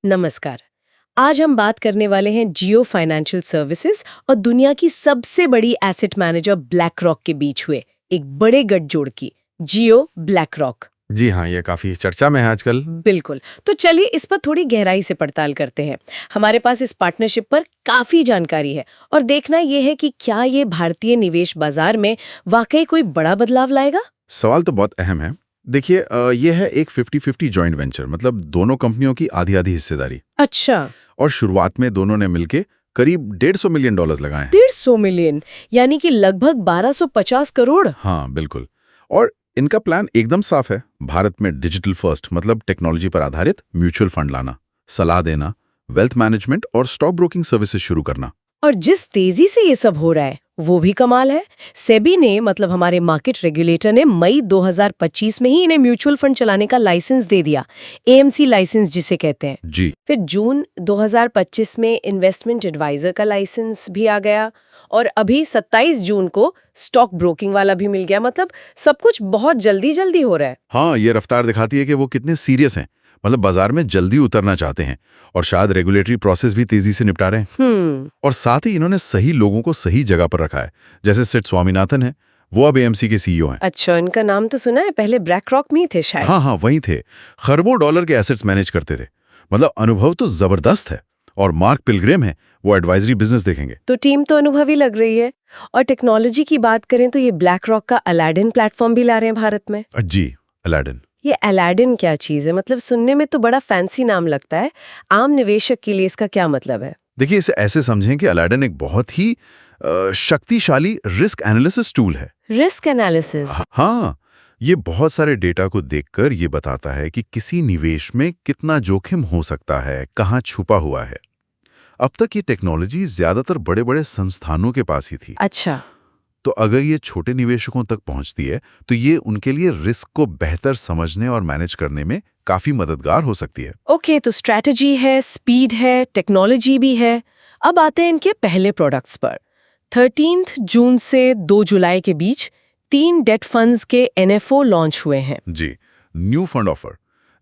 नमस्कार। आज हम बात करने वाले हैं जियो फाइनेंशियल सर्विसेज और दुनिया की सबसे बड़ी एसेट मैनेजर ब्लैक रॉक के बीच हुए एक बड़े गठजोड़ की, जियो ब्लैक रॉक। जी हाँ, ये काफ़ी चर्चा में है आजकल। बिल्कुल। तो चलिए इस पर थोड़ी गहराई से पड़ताल करते हैं। हमारे पास इस पार्टनरशिप पर काफी जानकारी है और देखना यह है कि क्या ये भारतीय निवेश बाजार में वाकई कोई बड़ा बदलाव लाएगा। सवाल तो बहुत अहम है। देखिए, ये है एक 50-50 जॉइंट वेंचर, मतलब दोनों कंपनियों की आधी-आधी हिस्सेदारी। अच्छा। और शुरुआत में दोनों ने मिलके करीब $150 मिलियन लगाए हैं। 150 मिलियन, यानी कि लगभग 1250 करोड़। हाँ, बिल्कुल। और इनका प्लान एकदम साफ है। भारत में डिजिटल फर्स्ट, मतलब टेक्नोलॉजी पर आधारित म्यूचुअल फंड लाना, सलाह देना, वेल्थ मैनेजमेंट और स्टॉक ब्रोकिंग सर्विसेज शुरू करना। और जिस तेजी से ये सब हो रहा है वो भी कमाल है। सेबी ने, मतलब हमारे मार्केट रेगुलेटर ने, मई 2025 में ही इन्हें म्यूचुअल फंड चलाने का लाइसेंस दे दिया, एएमसी लाइसेंस जिसे कहते हैं। जी। फिर जून 2025 में इन्वेस्टमेंट एडवाइजर का लाइसेंस भी आ गया और अभी 27 जून को स्टॉक ब्रोकिंग वाला भी मिल गया। मतलब सब कुछ बहुत जल्दी जल्दी हो रहा है। हाँ, ये रफ्तार दिखाती है कि वो कितने सीरियस हैं, मतलब बाजार में जल्दी उतरना चाहते हैं और शायद रेगुलेटरी प्रोसेस भी तेजी से निपटा रहे हैं। और साथ ही इन्होंने सही लोगों को सही जगह पर रखा है। जैसे सिड स्वामीनाथन है, वो अब एएमसी के सीईओ हैं। अच्छा, इनका नाम तो सुना है, पहले ब्लैक रॉक में ही थे शायद। हाँ हाँ, वही थे। खरबों डॉलर के एसेट्स मैनेज करते थे। मतलब अनुभव तो जबरदस्त है। और मार्क पिलग्रिम है, वो एडवाइजरी बिजनेस देखेंगे। तो टीम तो अनुभवी लग रही है। और टेक्नोलॉजी की बात करें तो ये ब्लैक रॉक का अलाडिन प्लेटफॉर्म भी ला रहे हैं भारत में। जी, अलाडिन। ये अलाडिन क्या चीज है? मतलब सुनने में तो बड़ा फैंसी नाम लगता है। आम निवेशक के लिए इसका क्या मतलब है? देखिए, इसे ऐसे समझें कि अलाडिन एक बहुत ही शक्तिशाली रिस्क एनालिसिस टूल है। Risk analysis. हाँ, ये बहुत सारे डेटा को देखकर ये बताता है कि किसी निवेश में कितना जोखिम हो सकता है, कहाँ छुपा हुआ है। अब तक ये टेक्नोलॉजी ज्यादातर बड़े-बड़े संस्थानों के पास ही थी। अच्छा। तो अगर ये छोटे निवेशकों तक पहुंचती है, तो ये उनके लिए रिस्क को बेहतर समझने और मैनेज करने में काफी मददगार हो सकती है। ओके, तो स्ट्रैटेजी है, स्पीड है, टेक्नोलॉजी भी है। अब आते हैं इनके पहले प्रोडक्ट्स पर। 13 जून से 2 जुलाई के बीच 3 डेट फंड्स के एनएफओ लॉन्च हुए हैं। जी, new fund offer,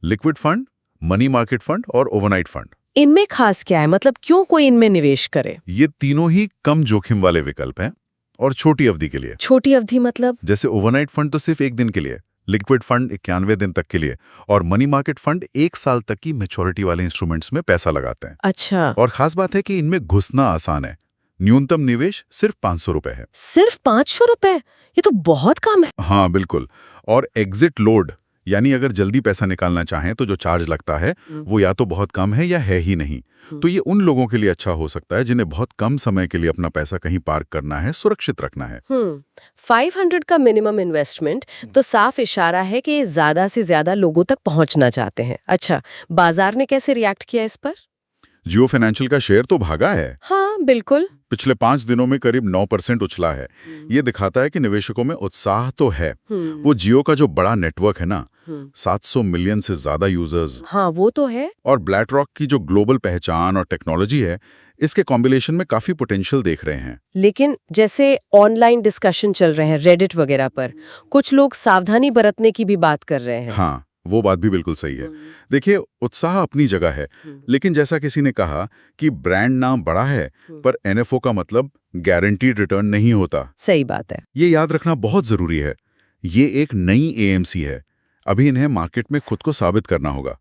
liquid fund, money market fund और ओवरनाइट फंड। इनमें खास क्या है? मतलब क्यों कोई इनमें निवेश करे? ये तीनों ही कम जोखिम वाले विकल्प हैं और छोटी अवधि के लिए। छोटी अवधि मतलब? जैसे ओवरनाइट फंड तो सिर्फ 1 दिन के लिए, लिक्विड फंड 91 दिन तक के लिए और मनी मार्केट फंड 1 साल तक की मैच्योरिटी वाले इंस्ट्रूमेंट्स में पैसा लगाते हैं। अच्छा। और खास बात है कि इनमें घुसना आसान है। न्यूनतम निवेश सिर्फ 500 रुपए है। सिर्फ 500 रुपए? ये तो बहुत कम है। हाँ, बिल्कुल। और एग्जिट लोड, यानी अगर जल्दी पैसा निकालना चाहें तो जो चार्ज लगता है वो या तो बहुत कम है या है ही नहीं। तो ये उन लोगों के लिए अच्छा हो सकता है जिन्हें बहुत कम समय के लिए अपना पैसा कहीं पार्क करना है, सुरक्षित रखना है। 500 का मिनिमम इन्वेस्टमेंट तो साफ इशारा है कि ये ज्यादा से ज्यादा लोगों तक पहुंचना चाहते हैं। अच्छा, बाजार ने कैसे रिएक्ट किया इस पर? जियो फाइनेंशियल का शेयर तो भागा है। हाँ बिल्कुल। पिछले 5 दिनों में करीब 9% उछला है। ये दिखाता है कि निवेशकों में उत्साह तो है। वो जियो का जो बड़ा नेटवर्क है ना, 700 मिलियन से ज्यादा यूजर्स, हाँ वो तो है। और ब्लैक रॉक की जो ग्लोबल पहचान और टेक्नोलॉजी है, इसके कॉम्बिनेशन में काफी पोटेंशियल देख रहे हैं। लेकिन जैसे ऑनलाइन डिस्कशन चल रहे हैं रेडिट वगैरह पर, कुछ लोग सावधानी बरतने की भी बात कर रहे हैं। हाँ, वो बात भी बिल्कुल सही है। देखिए, उत्साह अपनी जगह है, लेकिन जैसा किसी ने कहा कि ब्रांड नाम बड़ा है पर एनएफओ का मतलब गारंटीड रिटर्न नहीं होता। सही बात है। ये याद रखना बहुत जरूरी है। ये एक नई एएमसी है, अभी इन्हें मार्केट में खुद को साबित करना होगा।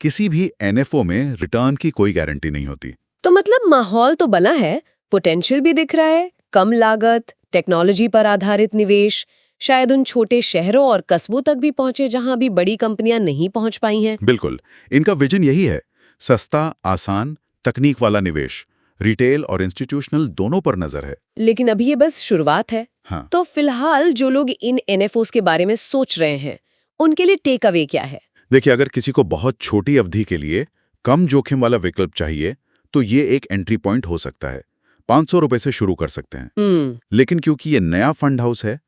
किसी भी एनएफओ में रिटर्न की कोई गारंटी नहीं होती। तो मतलब माहौल तो बना है, पोटेंशियल भी दिख रहा है, कम लागत, टेक्नोलॉजी पर आधारित निवेश, शायद उन छोटे शहरों और कस्बों तक भी पहुंचे जहां अभी बड़ी कंपनियां नहीं पहुंच पाई हैं। बिल्कुल, इनका विजन यही है, सस्ता, आसान, तकनीक वाला निवेश। रिटेल और इंस्टीट्यूशनल दोनों पर नजर है। लेकिन अभी ये बस शुरुआत है। हाँ। तो फिलहाल जो लोग इन एनएफओस के बारे में सोच रहे हैं, उनके लिए टेक अवे क्या है? देखिए, अगर किसी को बहुत छोटी अवधि के लिए कम जोखिम वाला विकल्प चाहिए तो ये एक एंट्री पॉइंट हो सकता है। 500 रुपए से शुरू कर सकते हैं। लेकिन क्योंकि ये नया फंड हाउस है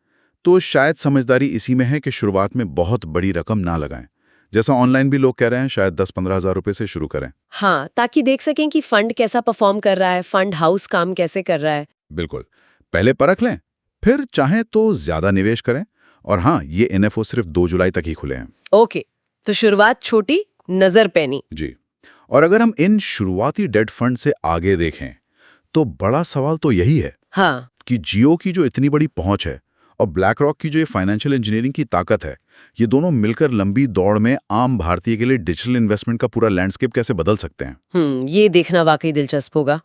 तो शायद समझदारी इसी में है कि शुरुआत में बहुत बड़ी रकम ना लगाएं। जैसा ऑनलाइन भी लोग कह रहे हैं, शायद 10-15 हजार रुपए से शुरू करें। हाँ, ताकि देख सकें कि फंड कैसा परफॉर्म कर रहा है, फंड हाउस काम कैसे कर रहा है। बिल्कुल, पहले परख लें, फिर चाहें तो ज्यादा निवेश करें। और हाँ, ये एनएफओ सिर्फ 2 जुलाई तक ही खुले हैं। ओके, तो शुरुआत छोटी, नजर पैनी। जी, और अगर हम इन शुरुआती डेट फंड से आगे देखें तो बड़ा सवाल तो यही है हाँ, कि जियो की जो इतनी बड़ी पहुंच है और ब्लैक रॉक की जो ये फाइनेंशियल इंजीनियरिंग की ताकत है, ये दोनों मिलकर लंबी दौड़ में आम भारतीय के लिए डिजिटल इन्वेस्टमेंट का पूरा लैंडस्केप कैसे बदल सकते हैं। ये देखना वाकई दिलचस्प होगा।